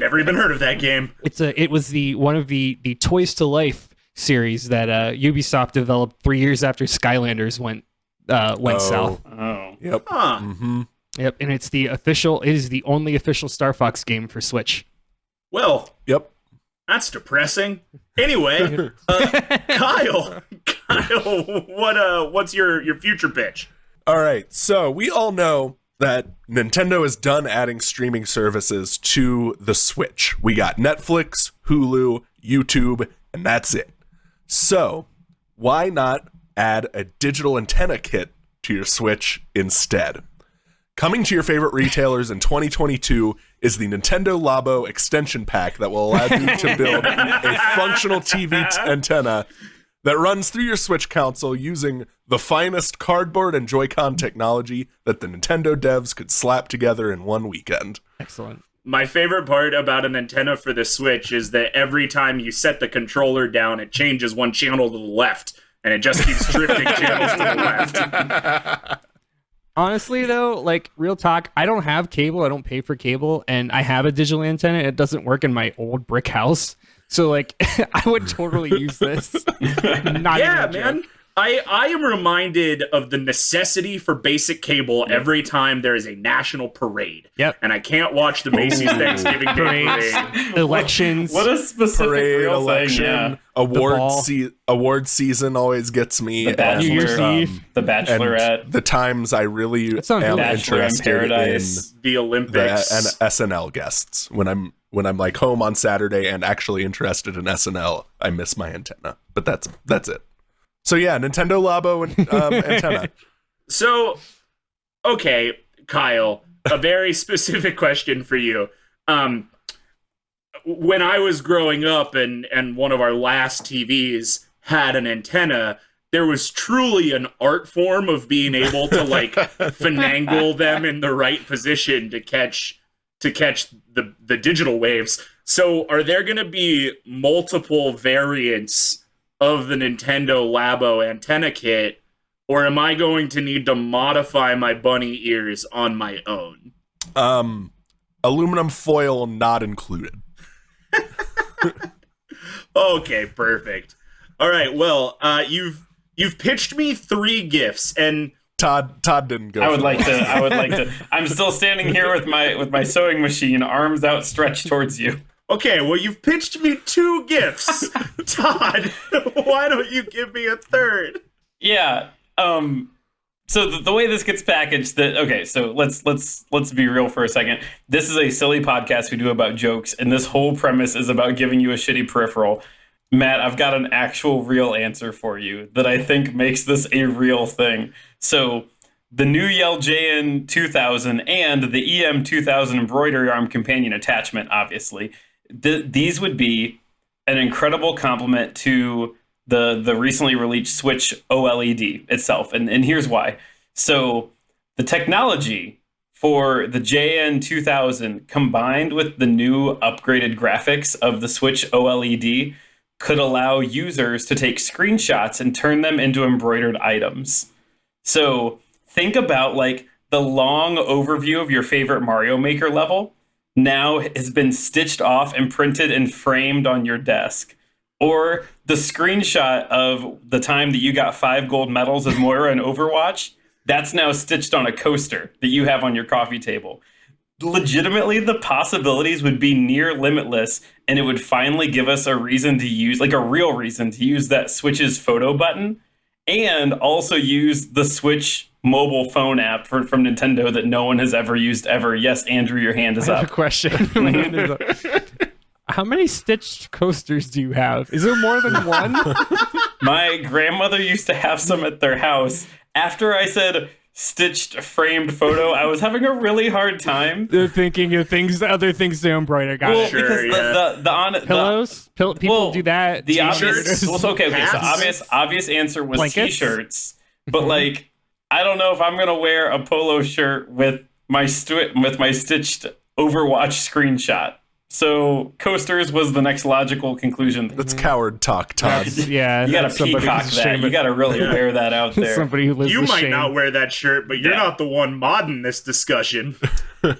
Never even heard of that game. It was one of the Toys to Life series that Ubisoft developed 3 years after Skylanders went south. Oh. Yep. Huh. Mm-hmm. Yep, and it is the only official Star Fox game for Switch. Well, Yep. that's depressing. Anyway, Kyle, what's your future pitch? All right. So we all know that Nintendo is done adding streaming services to the Switch. We got Netflix, Hulu, YouTube, and that's it. So why not add a digital antenna kit to your Switch instead? Coming to your favorite retailers in 2022 is the Nintendo Labo extension pack that will allow you to build a functional TV antenna that runs through your Switch console using the finest cardboard and Joy-Con technology that the Nintendo devs could slap together in one weekend. Excellent. My favorite part about an antenna for the Switch is that every time you set the controller down, it changes one channel to the left, and it just keeps drifting channels to the left. Honestly, though, like, real talk, I don't have cable. I don't pay for cable, and I have a digital antenna. It doesn't work in my old brick house. So, like, I would totally use this. Not Yeah, even a man. joke. I am reminded of the necessity for basic cable every time there is a national parade. Yep. And I can't watch the Macy's Thanksgiving Day parade. Elections. What a specific Parade, real election, thing, award ball. award season always gets me. yeah. New Year's Bachelor, Eve. the and Bachelorette, the times I really That sounds am good. Bachelor in interested in Paradise. The the Olympics. SNL guests. When I'm like home on Saturday and actually interested in SNL, I miss my antenna. But that's it. So yeah, Nintendo Labo and antenna. So, okay, Kyle, a very specific question for you. when I was growing up and one of our last TVs had an antenna, there was truly an art form of being able to like finagle them in the right position to catch the digital waves. So are there going to be multiple variants of the Nintendo Labo antenna kit, or am I going to need to modify my bunny ears on my own? Aluminum foil not included. Okay, perfect. All right, well, you've pitched me 3 gifts, and Todd didn't go. I would like to. I'm still standing here with my sewing machine, arms outstretched towards you. okay, well, you've pitched me 2 gifts. Todd, why don't you give me a third? Yeah. So the way this gets packaged, so let's be real for a second. This is a silly podcast we do about jokes, and this whole premise is about giving you a shitty peripheral. Matt, I've got an actual real answer for you that I think makes this a real thing. So the new Yell JN 2000 and the EM 2000 embroidery arm companion attachment, obviously, these would be an incredible complement to the recently released Switch OLED itself. And here's why. So the technology for the JN 2000 combined with the new upgraded graphics of the Switch OLED could allow users to take screenshots and turn them into embroidered items. So think about like the long overview of your favorite Mario Maker level now has been stitched off and printed and framed on your desk. Or the screenshot of the time that you got 5 gold medals as Moira in Overwatch, that's now stitched on a coaster that you have on your coffee table. Legitimately, the possibilities would be near limitless, and it would finally give us a reason to use, like a real reason to use that Switch's photo button, and also use the Switch mobile phone app from Nintendo that no one has ever used ever. Yes, Andrew, your hand is I have up. a question. My hand is up. How many stitched coasters do you have? Is there more than one? My grandmother used to have some at their house. After I said stitched framed photo, I was having a really hard time. They're thinking of other things to embroider. Got it. Sure, Because yeah. Pillows? People do that. The T-shirts? obvious, so Hats? obvious answer was Blankets? t-shirts. But like, I don't know if I'm gonna wear a polo shirt with my stitched Overwatch screenshot. So coasters was the next logical conclusion. That's coward talk, Todd. Yeah, You gotta that's somebody peacock who's that. ashamed You of- gotta really wear that out there. Somebody who lives You with might shame. not wear that shirt, but you're Yeah. not the one modding this discussion.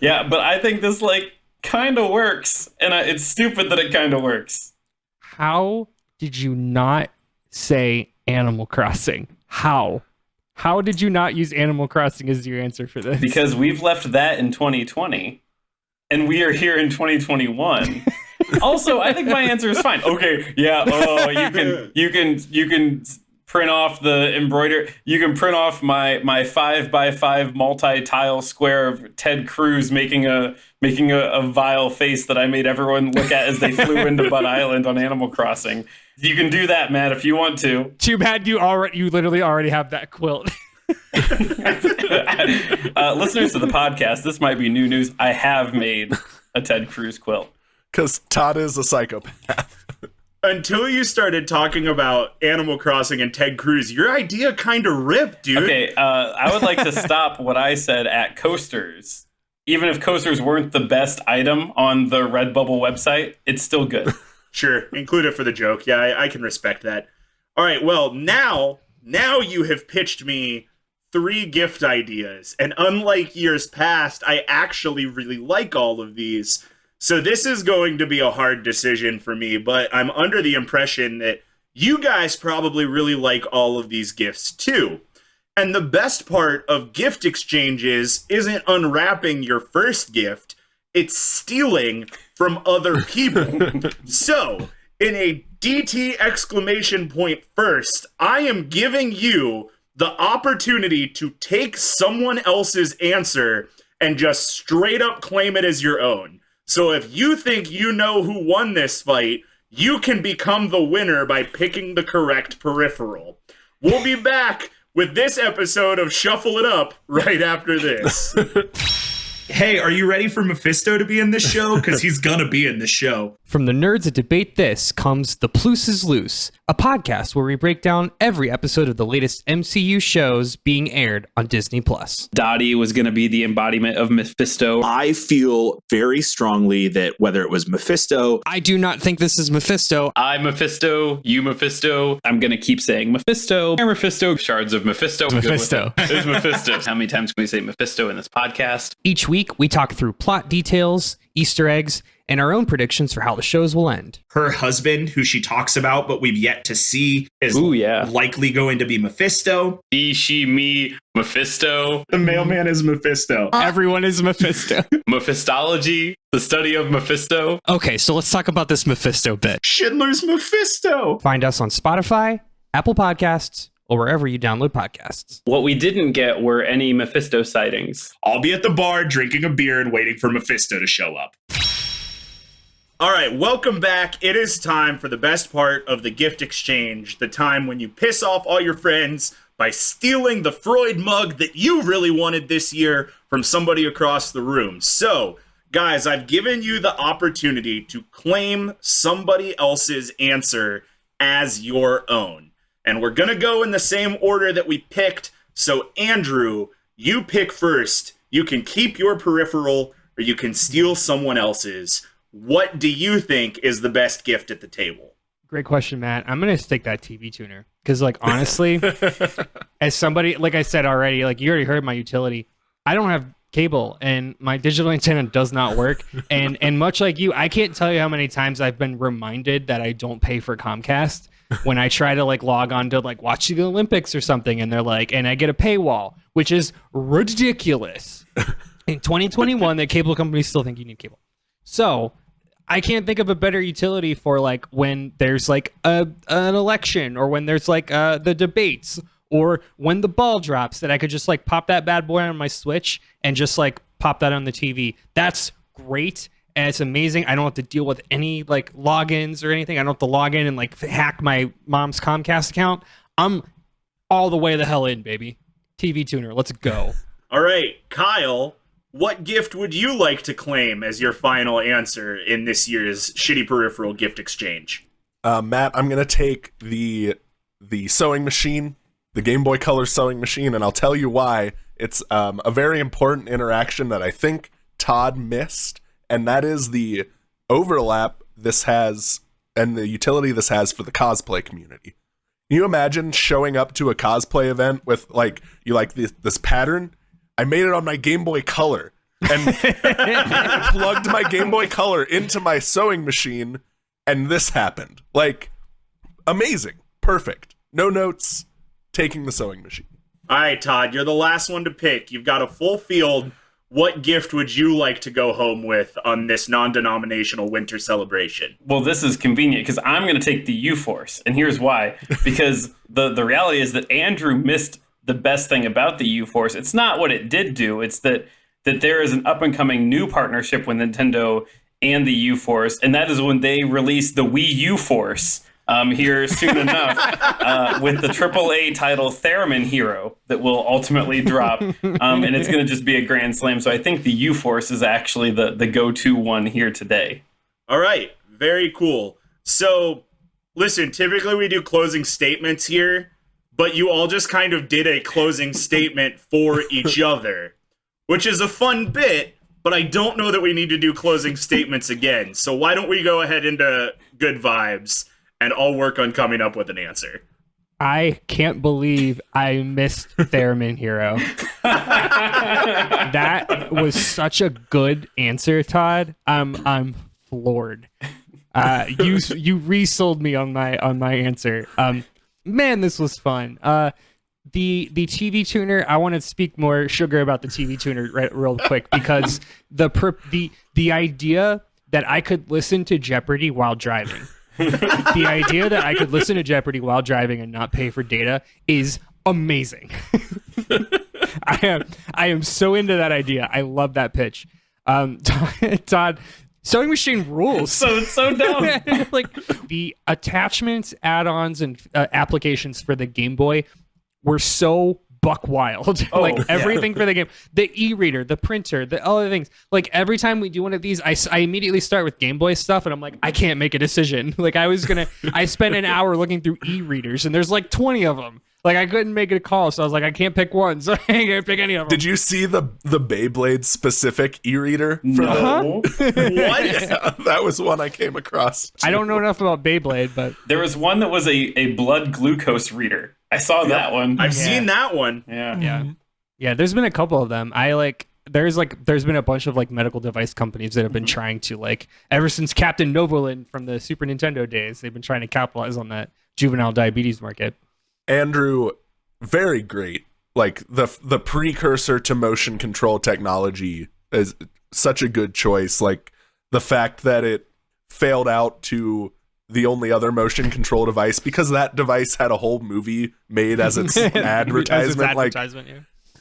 Yeah, but I think this like kind of works, and it's stupid that it kind of works. How did you not say Animal Crossing? How? How did you not use Animal Crossing as your answer for this? Because we've left that in 2020, and we are here in 2021. Also, I think my answer is fine. Okay, yeah. Oh, you can print off the embroider. You can print off my 5x5 multi-tile square of Ted Cruz making a vile face that I made everyone look at as they flew into Bud Island on Animal Crossing. You can do that, Matt, if you want to. Too bad you literally already have that quilt. Listeners to the podcast, this might be new news. I have made a Ted Cruz quilt. Because Todd is a psychopath. Until you started talking about Animal Crossing and Ted Cruz, your idea kind of ripped, dude. Okay, I would like to stop what I said at coasters. Even if coasters weren't the best item on the Redbubble website, it's still good. Sure, include it for the joke. Yeah, I can respect that. All right, well, now you have pitched me 3 gift ideas, and unlike years past, I actually really like all of these. So this is going to be a hard decision for me, but I'm under the impression that you guys probably really like all of these gifts too. And the best part of gift exchanges isn't unwrapping your first gift, it's stealing from other people. So, in a DT exclamation point first, I am giving you the opportunity to take someone else's answer and just straight up claim it as your own. So if you think you know who won this fight, you can become the winner by picking the correct peripheral. We'll be back with this episode of Shuffle It Up right after this. Hey, are you ready for Mephisto to be in this show? Because he's gonna be in this show. From the nerds that debate this comes The Plus is Loose, a podcast where we break down every episode of the latest MCU shows being aired on Disney+. Dottie was going to be the embodiment of Mephisto. I feel very strongly that whether it was Mephisto, I do not think this is Mephisto. I Mephisto, you Mephisto. I'm going to keep saying Mephisto. Or Mephisto, shards of Mephisto. Mephisto. It's Mephisto. How many times can we say Mephisto in this podcast? Each week, we talk through plot details, Easter eggs, and our own predictions for how the shows will end. her husband, who she talks about but we've yet to see, is likely going to be Mephisto. He, she, me, Mephisto. The mailman is Mephisto. Everyone is Mephisto. Mephistology, the study of Mephisto. Okay, so let's talk about this Mephisto bit. Schindler's Mephisto. Find us on Spotify, Apple Podcasts, or wherever you download podcasts. What we didn't get were any Mephisto sightings. I'll be at the bar drinking a beer and waiting for Mephisto to show up. All right, welcome back. It is time for the best part of the gift exchange, the time when you piss off all your friends by stealing the Freud mug that you really wanted this year from somebody across the room. So, guys, I've given you the opportunity to claim somebody else's answer as your own. And we're going to go in the same order that we picked. So, Andrew, you pick first. You can keep your peripheral or you can steal someone else's. What do you think is the best gift at the table? Great question, Matt. I'm going to stick that TV tuner. Because, like, honestly, as somebody, like I said already, like, you already heard my utility. I don't have cable, and my digital antenna does not work. And much like you, I can't tell you how many times I've been reminded that I don't pay for Comcast when I try to, like, log on to, like, watch the Olympics or something. And they're like, and I get a paywall, which is ridiculous. In 2021, the cable companies still think you need cable. So I can't think of a better utility for like when there's like an election or when there's like the debates or when the ball drops that I could just like pop that bad boy on my Switch and just like pop that on the TV. That's great. And it's amazing. I don't have to deal with any like logins or anything. I don't have to log in and like hack my mom's Comcast account. I'm all the way the hell in, baby. TV tuner. Let's go. All right, Kyle. What gift would you like to claim as your final answer in this year's Shitty Peripheral gift exchange? Matt, I'm going to take the sewing machine, the Game Boy Color sewing machine, and I'll tell you why. It's a very important interaction that I think Todd missed, and that is the overlap this has and the utility this has for the cosplay community. Can you imagine showing up to a cosplay event with, like, you like this pattern? I made it on my Game Boy Color and plugged my Game Boy Color into my sewing machine, and this happened. Like, amazing. Perfect. No notes, taking the sewing machine. All right, Todd, you're the last one to pick. You've got a full field. What gift would you like to go home with on this non-denominational winter celebration? Well, this is convenient because I'm going to take the U-Force, and here's why. Because the reality is that Andrew missed the best thing about the U-Force. It's not what it did do. It's that there is an up-and-coming new partnership with Nintendo and the U-Force, and that is when they release the Wii U-Force here soon enough with the AAA title Theremin Hero that will ultimately drop, and it's going to just be a grand slam. So I think the U-Force is actually the go-to one here today. All right, very cool. So, listen, typically we do closing statements here, but you all just kind of did a closing statement for each other, which is a fun bit, but I don't know that we need to do closing statements again. So why don't we go ahead into good vibes, and I'll work on coming up with an answer. I can't believe I missed Theremin Hero. That was such a good answer, Todd. I'm floored. You resold me on my answer. Man, this was fun. The TV tuner, I want to speak more sugar about the TV tuner real quick because the idea that I could listen to Jeopardy while driving. The idea that I could listen to Jeopardy while driving and not pay for data is amazing. I am so into that idea. I love that pitch. Todd, sewing machine rules. So dumb. Like the attachments, add-ons, and applications for the Game Boy were so buck wild. Oh, like yeah. everything for the game, the e-reader, the printer, the other things. Like every time we do one of these, I immediately start with Game Boy stuff, and I'm like, I can't make a decision. Like I spent an hour looking through e-readers, and there's like 20 of them. Like I couldn't make a call, so I was like, I can't pick one, so I can't pick any of them. Did you see the Beyblade specific e-reader? No. What? Yeah, that was one I came across. I don't know enough about Beyblade, but There was one that was a blood glucose reader. I saw that one. I've seen that one. Yeah. yeah, there's been a couple of them. There's been a bunch of like medical device companies that have been trying to, like, ever since Captain Novolin from the Super Nintendo days, they've been trying to capitalize on that juvenile diabetes market. Andrew, very great. Like the precursor to motion control technology is such a good choice. Like the fact that it failed out to the only other motion control device, because that device had a whole movie made as its advertisement. Yeah.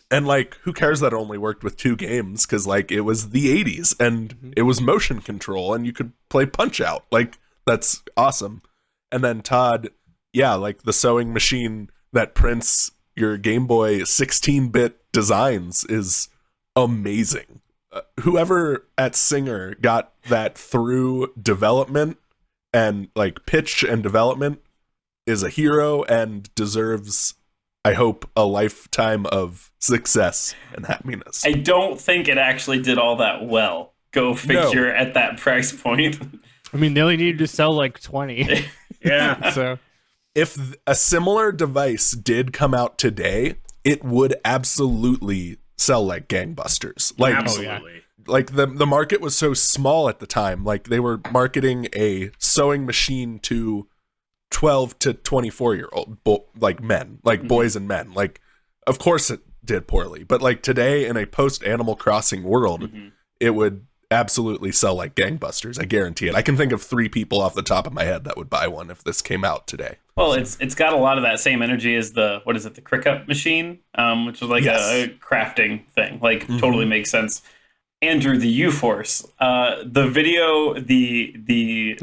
And like, who cares that it only worked with 2 games? Because like it was the 80s and it was motion control and you could play Punch Out. Like that's awesome. And then Todd, yeah, like the sewing machine that prints your Game Boy 16-bit designs is amazing. Whoever at Singer got that through development and like pitch and development is a hero and deserves, I hope, a lifetime of success and happiness. I don't think it actually did all that well. Go figure at that price point. I mean, they only needed to sell like 20. Yeah. So If a similar device did come out today, it would absolutely sell like gangbusters. Like, Absolutely. like the market was so small at the time. Like they were marketing a sewing machine to 12 to 24-year-old like men, like boys and men. Like, of course it did poorly, but like today in a post Animal Crossing world, it would absolutely sell like gangbusters. I guarantee it. I can think of 3 people off the top of my head that would buy one if this came out today. Well, it's got a lot of that same energy as the Cricut machine, which was like a crafting thing. Like totally makes sense. Andrew, the U-Force, the video, the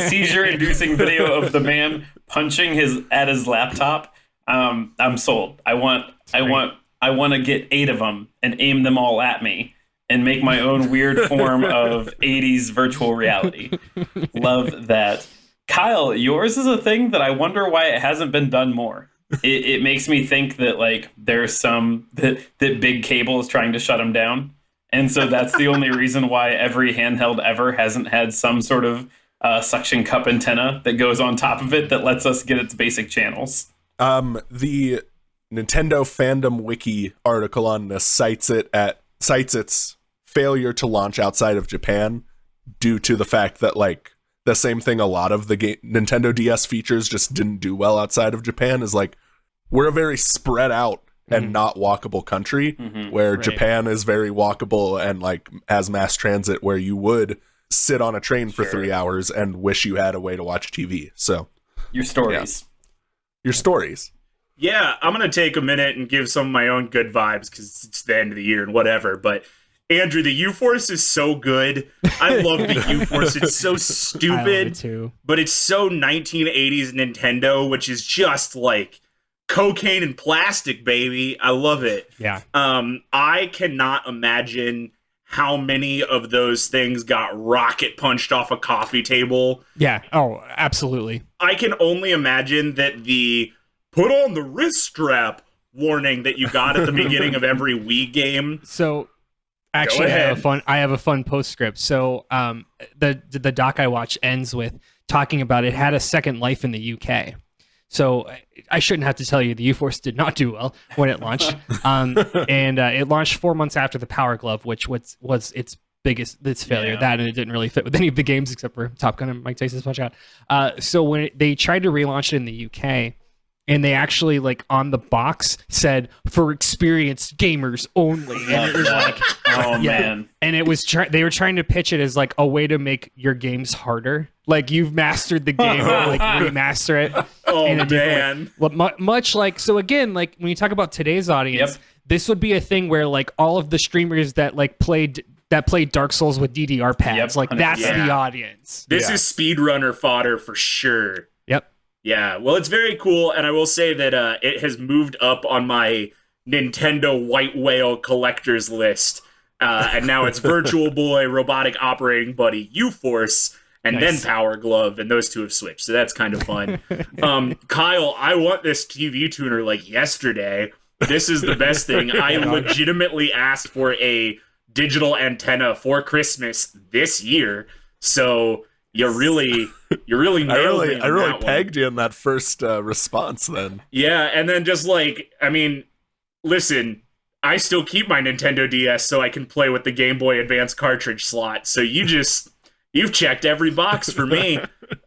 seizure-inducing video of the man punching at his laptop. I'm sold. I want to get 8 of them and aim them all at me and make my own weird form of 80s virtual reality. Love that. Kyle, yours is a thing that I wonder why it hasn't been done more. It makes me think that like there's some that big cable is trying to shut them down. And so that's the only reason why every handheld ever hasn't had some sort of suction cup antenna that goes on top of it that lets us get its basic channels. The Nintendo fandom wiki article on this cites its failure to launch outside of Japan due to the fact that like the same thing a lot of the Nintendo DS features just didn't do well outside of Japan is like we're a very spread out and not walkable country where Japan is very walkable and like has mass transit where you would sit on a train for 3 hours and wish you had a way to watch TV. So your stories. Your stories. Yeah, I'm going to take a minute and give some of my own good vibes because it's the end of the year and whatever. But Andrew, the U-Force is so good. I love the U-Force. It's so stupid, I love it too. But it's so 1980s Nintendo, which is just like cocaine and plastic, baby. I love it. Yeah. I cannot imagine how many of those things got rocket punched off a coffee table. Yeah. Oh, absolutely. I can only imagine that the put on the wrist strap warning that you got at the beginning of every Wii game. So actually I have a fun postscript. So the doc I watched ends with talking about it had a second life in the UK. So I shouldn't have to tell you the U-Force did not do well when it launched. And it launched 4 months after the Power Glove, which was its failure. Yeah. That and it didn't really fit with any of the games except for Top Gun and Mike Tyson's Punch Out. So when they tried to relaunch it in the UK, and they actually like on the box said for experienced gamers only, and it was like, Oh man. and it was they were trying to pitch it as like a way to make your games harder. Like you've mastered the game, like remaster it. Oh in a different way. man. Well, much like so again, like when you talk about today's audience, this would be a thing where like all of the streamers that played Dark Souls with DDR pads, like that's the audience. This is speedrunner fodder for sure. Yep. Yeah, well, it's very cool, and I will say that it has moved up on my Nintendo White Whale collector's list. And now it's Virtual Boy, Robotic Operating Buddy, U-Force, and then Power Glove, and those two have switched, so that's kind of fun. Kyle, I want this TV tuner like yesterday. This is the best thing. I legitimately asked for a digital antenna for Christmas this year, so you really nailed me. I really pegged you in that first response then. Yeah, and then just like, I mean, listen, I still keep my Nintendo DS so I can play with the Game Boy Advance cartridge slot. So you've checked every box for me.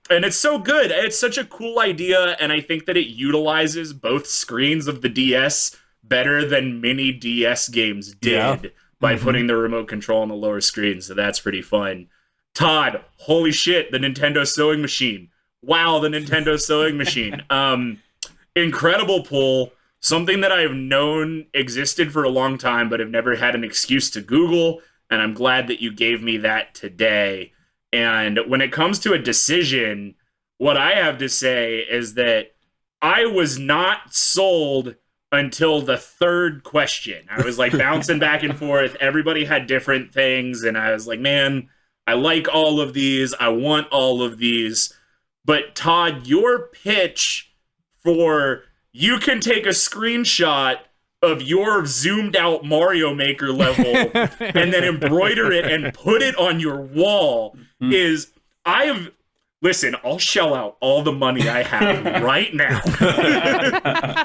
And it's so good. It's such a cool idea, and I think that it utilizes both screens of the DS better than many DS games did by putting the remote control on the lower screen. So that's pretty fun. Todd, holy shit, the Nintendo sewing machine. Wow, the Nintendo sewing machine. Incredible pull. Something that I've known existed for a long time, but have never had an excuse to Google, and I'm glad that you gave me that today. And when it comes to a decision, what I have to say is that I was not sold until the third question. I was like bouncing back and forth. Everybody had different things, and I was like, man, I like all of these. I want all of these. But Todd, your pitch for... You can take a screenshot of your zoomed out Mario Maker level and then embroider it and put it on your wall is, listen, I'll shell out all the money I have right now.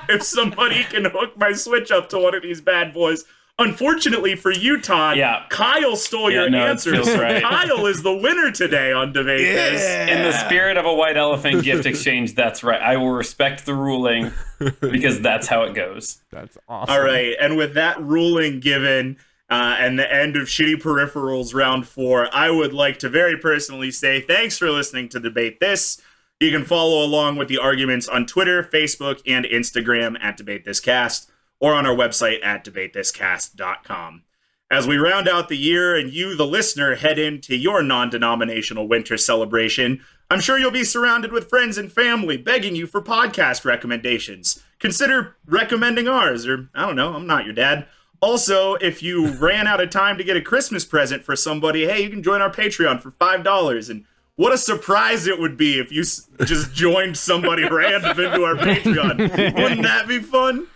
If somebody can hook my Switch up to one of these bad boys. Unfortunately for you, Todd, Kyle stole your answer, so right. Kyle is the winner today on Debate This. In the spirit of a white elephant gift exchange, that's right. I will respect the ruling because that's how it goes. That's awesome. All right, and with that ruling given and the end of Shitty Peripherals Round 4, I would like to very personally say thanks for listening to Debate This. You can follow along with the arguments on Twitter, Facebook, and Instagram at DebateThisCast. Or on our website at debatethiscast.com. As we round out the year and you, the listener, head into your non-denominational winter celebration, I'm sure you'll be surrounded with friends and family begging you for podcast recommendations. Consider recommending ours, or I don't know, I'm not your dad. Also, if you ran out of time to get a Christmas present for somebody, hey, you can join our Patreon for $5. And what a surprise it would be if you just joined somebody random into our Patreon. Wouldn't that be fun?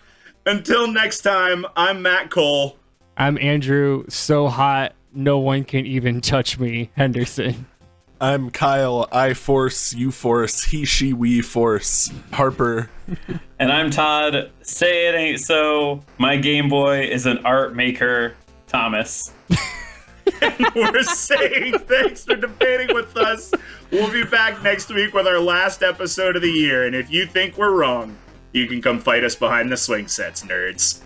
Until next time, I'm Matt Cole. I'm Andrew, so hot, no one can even touch me, Henderson. I'm Kyle, I force, you force, he, she, we force, Harper. And I'm Todd, say it ain't so, my Game Boy is an art maker, Thomas. And we're saying thanks for debating with us. We'll be back next week with our last episode of the year, and if you think we're wrong, you can come fight us behind the swing sets, nerds.